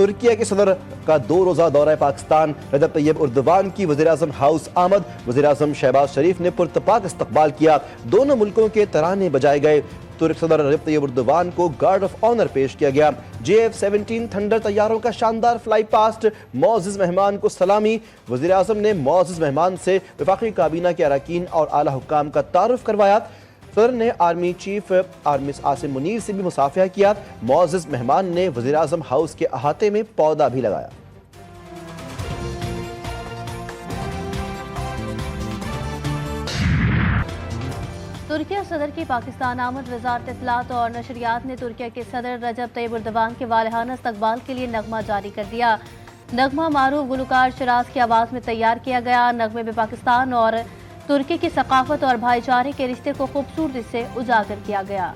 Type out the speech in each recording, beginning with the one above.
तुर्की के सदर का 2 रोज़ा दौरा पाकिस्तान। रजब तैयब उर्दवान की वज़ीर-ए-आज़म हाउस आमद। वज़ीर-ए-आज़म शहबाज शरीफ ने पुरतपाक इस्तकबाल किया। दोनों मुल्कों के तराने बजाए गए। तुर्क सदर रजब तैयब उर्दवान को गार्ड ऑफ ऑनर पेश किया गया। JF-17 थंडर तैयारों का शानदार फ्लाई पास्ट। मौअज़्ज़िज़ मेहमान को सलामी। वज़ीर-ए-आज़म ने मौअज़्ज़िज़ मेहमान से वफाकी काबीना के अरकान और आला हुक्काम का तारुफ करवाया। सदर ने army chief army Asim Munir से भी मुसाफिया किया। मौअज़्ज़िज़ मेहमान ने वज़ीर-ए-आज़म हाउस के अहाते में पौधा भी लगाया। तुर्की सदर की पाकिस्तान आमद। वजारत इत्तलात और नशरियात ने तुर्की के सदर रजब तैयब उर्दवान के वालिहाना इस्तकबाल के लिए नगमा जारी कर दिया। नगमा मारूफ गुलकार शराज की आवाज़ में तैयार किया गया। नगमे में पाकिस्तान और तुर्की की सकाफत और भाईचारे के रिश्ते को खूबसूरती से उजागर किया गया।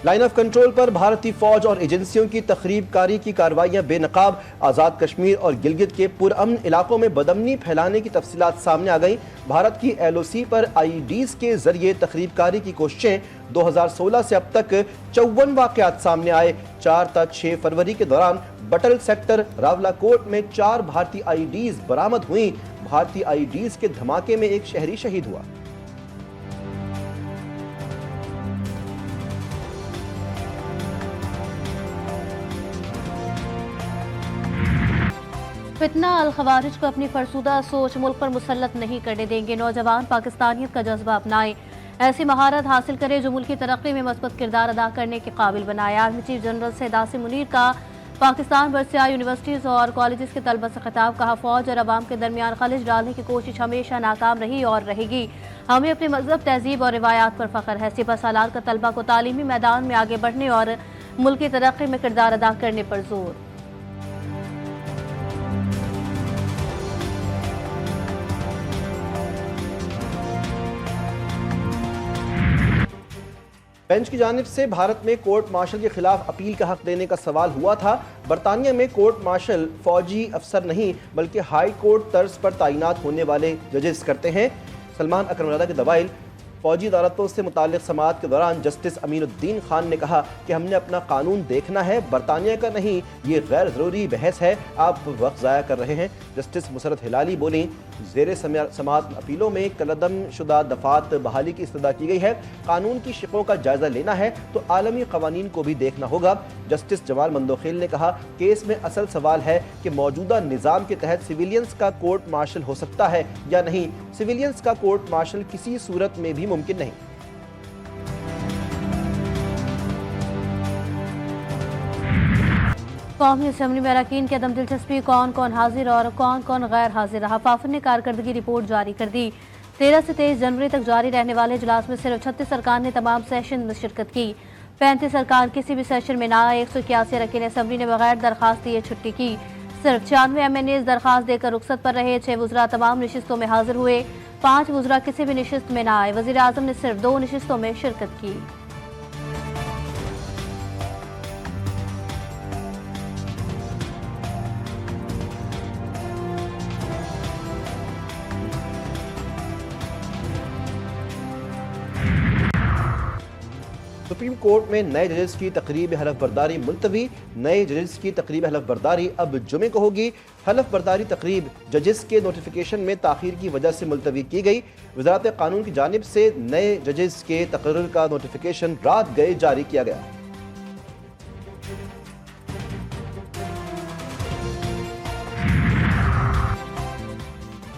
लाइन ऑफ कंट्रोल पर भारतीय फौज और एजेंसियों की तखरीबकारी की कार्रवाइयां बेनकाब। आज़ाद कश्मीर और गिलगित के पुरअमन इलाकों में बदअमनी फैलाने की तफसीलात सामने आ गई। भारत की LOC पर IEDs के जरिए तखरीबकारी की कोशिशें। 2016 से अब तक 54 वाक़यात सामने आए। 4 से 6 फरवरी के दौरान बटल सेक्टर रावलाकोट में 4 भारतीय IEDs बरामद हुई। भारतीय IEDs के धमाके में एक शहरी शहीद हुआ। फितना अल खवारिज को अपनी फरसुदा सोच मुल्क पर मुसल्लत नहीं करने देंगे। नौजवान पाकिस्तानियत का जज्बा अपनाएं, ऐसी महारत हासिल करें जो मुल्क की तरक्की में मस्बत किरदार अदा करने के काबिल बनाए। Army chief general Syed Asim Munir का पाकिस्तान बरसिया यूनिवर्सिटीज़ और कॉलेजेस के तलबा से खिताब। कहा, फौज और अवाम के दरमियान खलिज डालने की कोशिश हमेशा नाकाम रही और रहेगी। हमें अपने मजहब, तहजीब और रिवायात पर फख्र है। सिपह सालार का तलबा को तालीमी मैदान में आगे बढ़ने और मुल्क की तरक्की में किरदार अदा करने पर जोर। बेंच की जानिब से भारत में कोर्ट मार्शल के खिलाफ अपील का हक देने का सवाल हुआ था। बरतानिया में कोर्ट मार्शल फौजी अफसर नहीं बल्कि हाई कोर्ट तर्ज पर तैनात होने वाले जजेस करते हैं। सलमान अकरम के दवाइल फौजी अदालतों से मुताल्लिक़ समाअत के दौरान जस्टिस अमीनुद्दीन खान ने कहा कि हमने अपना कानून देखना है, बरतानिया का नहीं। ये गैर ज़रूरी बहस है, आप वक्त ज़ाया कर रहे हैं। जस्टिस मुसरत हिलाली बोली, ज़ेरे समाअत अपीलों में कलदम शुदा दफात बहाली की इस्तदा की गई है। कानून की शिकों का जायज़ा लेना है तो आलमी कवानीन को भी देखना होगा। जस्टिस जमाल मंदोखिल ने कहा, केस में असल सवाल है कि मौजूदा निज़ाम के तहत सिविलियंस का कोर्ट मार्शल हो सकता है या नहीं। सिविलियंस का कोर्ट मार्शल किसी सूरत में भी मुमकिन नहीं। कौमी असम्बली में अरकान की अदम दिलचस्पी, कौन कौन हाजिर और कौन कौन गैर हाजिर रहा। फाफर ने कारकर्दगी रिपोर्ट जारी कर दी। 13 से 23 जनवरी तक जारी रहने वाले इजलास में सिर्फ 36 अरकान ने तमाम सेशन में शिरकत की। 35 अरकान किसी भी सेशन में ना आए। 181 अरकान असम्बली ने बगैर दरखास्त दिए छुट्टी की। सिर्फ 96 MNAs दरखास्त देकर रुखसत पर रहे। 6 वज़रा तमाम नशिस्तों में हाजिर हुए। 5 वज़रा किसी भी नशिस्त में ना आए। वज़ीर आज़म ने सिर्फ 2 नशिस्तों में शिरकत की। सुप्रीम कोर्ट में नए जजेस की तकरीब हलफ बर्दारी मुलतवी। नए जजेस की तकरीब हलफ बर्दारी अब जुमे को होगी। हलफ बर्दारी तकरीब जजेस के नोटिफिकेशन में ताखीर की वजह से मुलतवी की गई। वज़ारत कानून की जानिब से नए जजेस के तकर्रुर का नोटिफिकेशन रात गए जारी किया गया।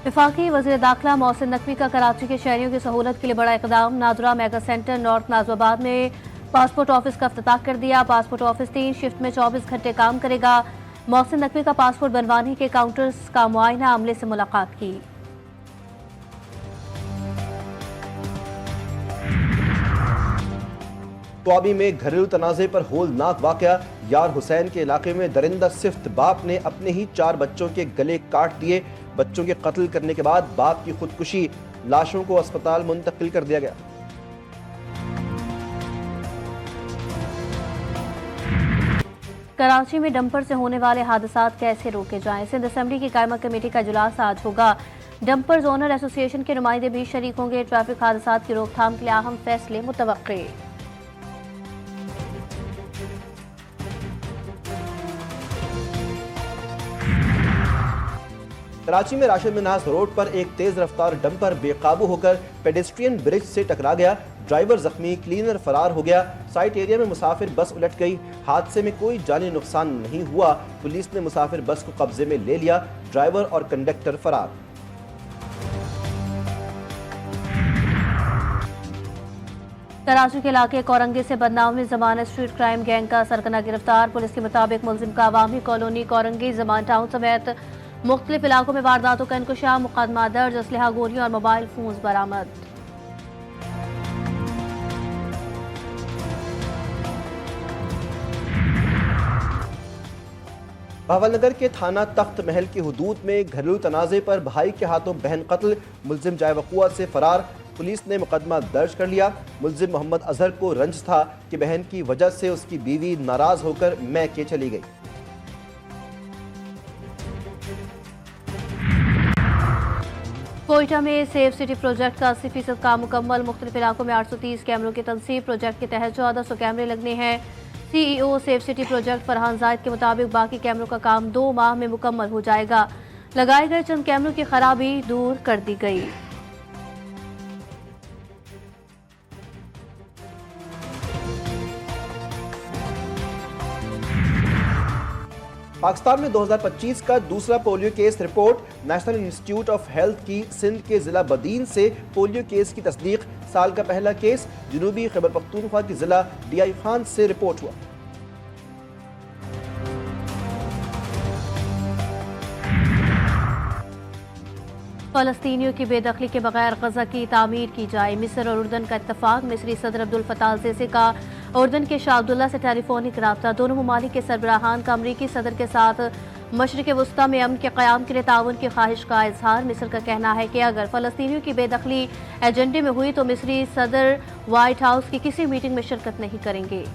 वफाकी वज़ीर दाखिला मोहसिन नकवी का कराची के शहरियों की सहूलत के लिए बड़ा इक़दाम। नाजरा मेगा सेंटर नॉर्थ नाजराबाद में पासपोर्ट ऑफिस का इफ्तिताह कर दिया। पासपोर्ट ऑफिस 3 शिफ्ट में 24 घंटे काम करेगा। मोहसिन नकवी का पासपोर्ट बनवाने के काउंटर्स का मुआयना, अमले से मुलाकात की। तवाबी में घरेलू तनाज़े पर होलनाक वाक़या। यार हुसैन के इलाके में दरिंदा सिफ्त बाप ने अपने ही 4 बच्चों के गले काट दिए। बच्चों के कत्ल करने के बाद बाप की खुदकुशी। लाशों को अस्पताल मुंतकिल कर दिया गया। कराची में डंपर से होने वाले हादसात कैसे रोके जाएं। सिंध असेंबली की कायमा कमेटी का इजलास आज होगा। डंपर्स ओनर एसोसिएशन के नुमाइंदे भी शरीक होंगे। ट्रैफिक हादसात की रोकथाम के लिए अहम फैसले मुतवक्के। कराची में राशिद मिन्हास रोड पर एक तेज रफ्तार डंपर बेकाबू होकर पेडेस्ट्रियन ब्रिज से टकरा गया। ड्राइवर जख्मी, क्लीनर फरार हो गया। साइट एरिया में मुसाफिर बस उलट गई। हादसे में कोई जानी नुकसान नहीं हुआ। पुलिस ने मुसाफिर बस को कब्जे में ले लिया। ड्राइवर और कंडक्टर फरार। कराची के इलाके कोरंगी से बदनामी जमानत स्ट्रीट क्राइम गैंग का सरगना गिरफ्तार। पुलिस के मुताबिक मुलजिम का अवामी कॉलोनी कोरंगी जमान टाउन समेत मुख्तलिफ इलाकों में वारदातों का इंकशाफ, मुकदमा दर्ज, असलहा, गोलियां और मोबाइल फोन बरामद। बहावलनगर के थाना तख्त महल की हुदूद में घरेलू तनाज़े पर भाई के हाथों बहन कत्ल, मुलजिम जाए वक़ुआ से फरार। पुलिस ने मुकदमा दर्ज कर लिया। मुलजिम मोहम्मद अजहर को रंज था कि बहन की वजह से उसकी बीवी नाराज होकर मैके चली गई। कोयटा में सेफ सिटी प्रोजेक्ट का 80% काम मुकम्मल। मुख्तलिफ इलाकों में 830 कैमरों की तनसीब। प्रोजेक्ट के तहत 1400 कैमरे लगने हैं। CEO safe city project Farhan जायद के मुताबिक बाकी कैमरों का काम 2 माह में मुकम्मल हो जाएगा। लगाए गए चंद कैमरों की खराबी दूर कर दी गई। पाकिस्तान में 2025 का दूसरा polio case report. National institute of health की सिंध के जिला बदीन से पोलियो केस की तस्दीक। साल का पहला केस जनूबी खैबर पख्तूनख्वा के जिला DI खान से रिपोर्ट हुआ। फलस्तीनियों की बेदखली के बगैर गजा की तामीर की जाए। मिस्र और उर्दन का इत्तफाक। मिस्री सदर अब्दुल फताह अल सीसी का उर्दन के शाह अब्दुल्ला से टेलीफोनिक रब्ता। दोनों ममालिक के सरबराहान का अमरीकी सदर के साथ मशरिक़ वस्ता में अमन के क़याम के लिए ताउन की ख्वाहिश का इजहार। मिस्र का कहना है कि अगर फलस्तीनियों की बेदखली एजेंडे में हुई तो मिस्री सदर व्हाइट हाउस की किसी मीटिंग में शिरकत नहीं करेंगे।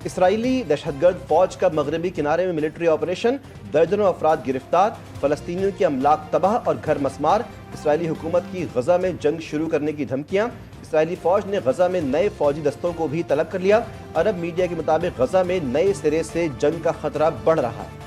इसराइली दहशतगर्द फौज का मगरबी किनारे में मिलिट्री ऑपरेशन। दर्जनों अफराद गिरफ्तार। फलस्तीनियों की अमलाक तबाह और घर मसमार। इसराइली हुकूमत की गजा में जंग शुरू करने की धमकियां। इसराइली फौज ने गजा में नए फौजी दस्तों को भी तलब कर लिया। अरब मीडिया के मुताबिक गजा में नए सिरे से जंग का खतरा बढ़ रहा है।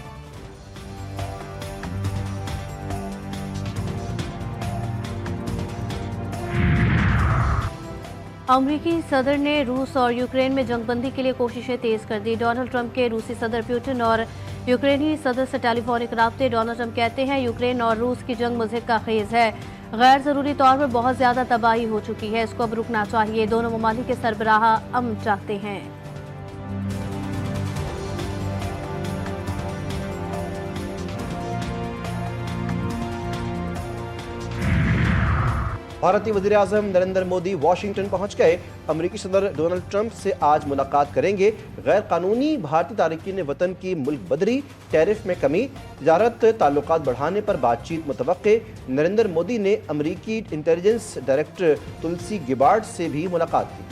अमरीकी सदर ने रूस और यूक्रेन में जंगबंदी के लिए कोशिशें तेज कर दी। डोनाल्ड ट्रंप के रूसी सदर पुतिन और यूक्रेनी सदर से टेलीफोनिक राब्ते। डोनाल्ड ट्रंप कहते हैं यूक्रेन और रूस की जंग मुज़हिक का खेज है। गैर ज़रूरी तौर पर बहुत ज़्यादा तबाही हो चुकी है, इसको अब रुकना चाहिए। दोनों ममालिक के सरबराह अमन चाहते हैं। भारतीय वज़ीर आज़म नरेंद्र मोदी वाशिंगटन पहुंच गए। अमरीकी सदर डोनाल्ड ट्रंप से आज मुलाकात करेंगे। गैर कानूनी भारतीय तारकीन वतन की मुल्क बदरी, टैरिफ में कमी, तिजारत ताल्लुकात बढ़ाने पर बातचीत मुतवक्के। नरेंद्र मोदी ने अमरीकी इंटेलिजेंस डायरेक्टर तुलसी गिबार्ड से भी मुलाकात की।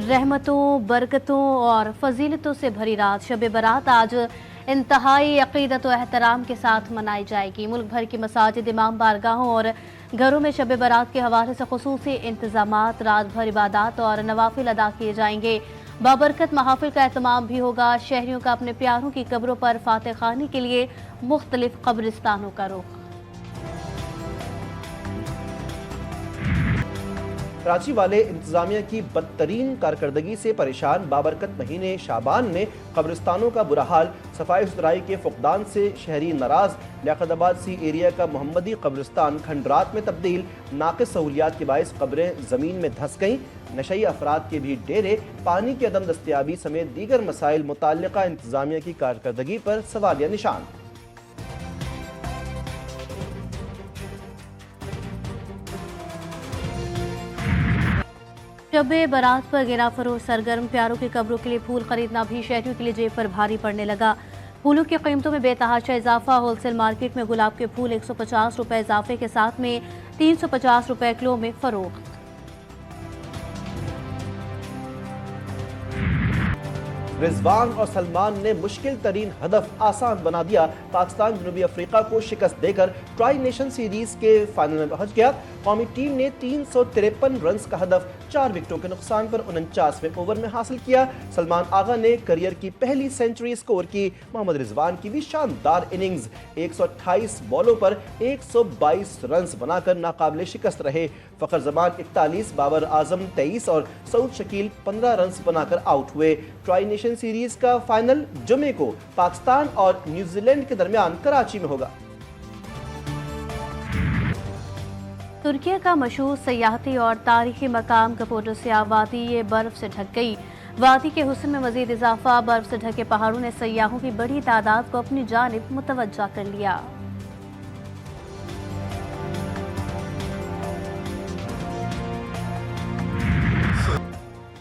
रहमतों, बरकतों और फजीलतों से भरी रात शब बारात आज इंतहाई अक़ीदत व एहतराम के साथ मनाई जाएगी। मुल्क भर की मसाजिद, इमाम बारगाहों और घरों में शब बारात के हवाले से खुसूसी इंतजामात, रात भर इबादत और नवाफिल अदा किए जाएंगे। बाबरकत महाफिल का एहतमाम भी होगा। शहरियों का अपने प्यारों की कब्रों पर फातह खानी के लिए मुख्तलिफ कब्रिस्तानों का रुख। कराची वाले इंतजामिया की बदतरीन कारकर्दगी से परेशान। बाबरकत महीने शाबान में कब्रिस्तानों का बुरा हाल। सफाई सुथराई के फुकदान से शहरी नाराज। लियाकताबाद सी एरिया का मोहम्मदी कब्रिस्तान खंडरात में तब्दील। नाक़िस सहूलियात के बायस कब्रें ज़मीन में धंस गईं। नशई अफराद के भी डेरे। पानी की अदम दस्तियाबी समेत दीगर मसाइल। मुताल्लिका इंतजामिया की कारकर्दगी पर सवालिया निशान। शब-ए बारात पर गिरा फरोश सरगर्म। प्यारों की कब्रों के लिए फूल खरीदना भी शहरियों के लिए जेब पर भारी पड़ने लगा। फूलों की कीमतों में बेतहाशा इजाफा। होलसेल मार्केट में गुलाब के फूल 150 रुपए इजाफे के साथ में 350 रुपए किलो में फरोख्त। रिजवान और सलमान ने मुश्किल तरीन हदफ आसान बना दिया। पाकिस्तान जनूबी अफ्रीका को शिकस्त देकर ट्राई नेशन सीरीज के फाइनल में पहुंच गया। कौमी टीम ने 353 रन का हदफ 4 विकेटों के नुकसान पर 49वें ओवर में हासिल किया। सलमान आगा ने करियर की पहली सेंचुरी स्कोर की। मोहम्मद रिजवान की भी शानदार इनिंग्स, 128 बॉलों पर 122 रन बनाकर नाकाबिले शिकस्त रहे। फखर जमान 41, बाबर आजम 23 और सऊद शकील 15 रन बनाकर आउट हुए। ट्राई नेशन सीरीज का फाइनल जुमे को पाकिस्तान और न्यूजीलैंड के दरमियान कराची में होगा। तुर्की का मशहूर सयाहती और तारीखी मकाम कपोडोसिया वादी ये बर्फ से ढक गई। वादी के हुस्न में मजीद इजाफा, बर्फ से ढके पहाड़ों ने सयाहों की बड़ी तादाद को अपनी जानिब मुतवज्जा कर लिया।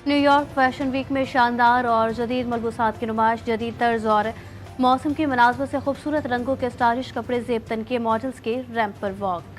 न्यूयॉर्क फैशन वीक में शानदार और जदीद मलबूसात की नुमाइश, जदीद तर्ज और मौसम की मुनासबत से खूबसूरत रंगों के स्टाइलिश कपड़े, जेब तन के मॉडल्स के रैंप पर वॉक।